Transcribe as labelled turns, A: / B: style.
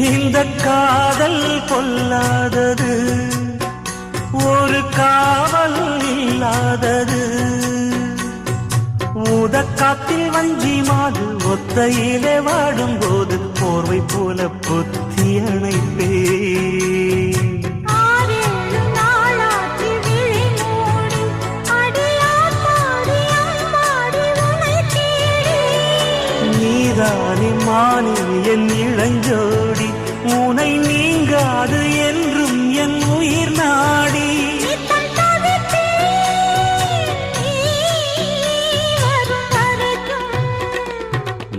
A: இந்த காதல் கொல்லாதது, ஒரு காவல் இல்லாதது. ஊதக்காத்தில் வஞ்சி மாது ஒத்தையிலே வாடும்போது போர்வை போல பொத்தி அணைப்பே. நீதானே மானே என் இளஞ்சோடி, உனை நீங்காது என்றும் என் உயிர் நாடி.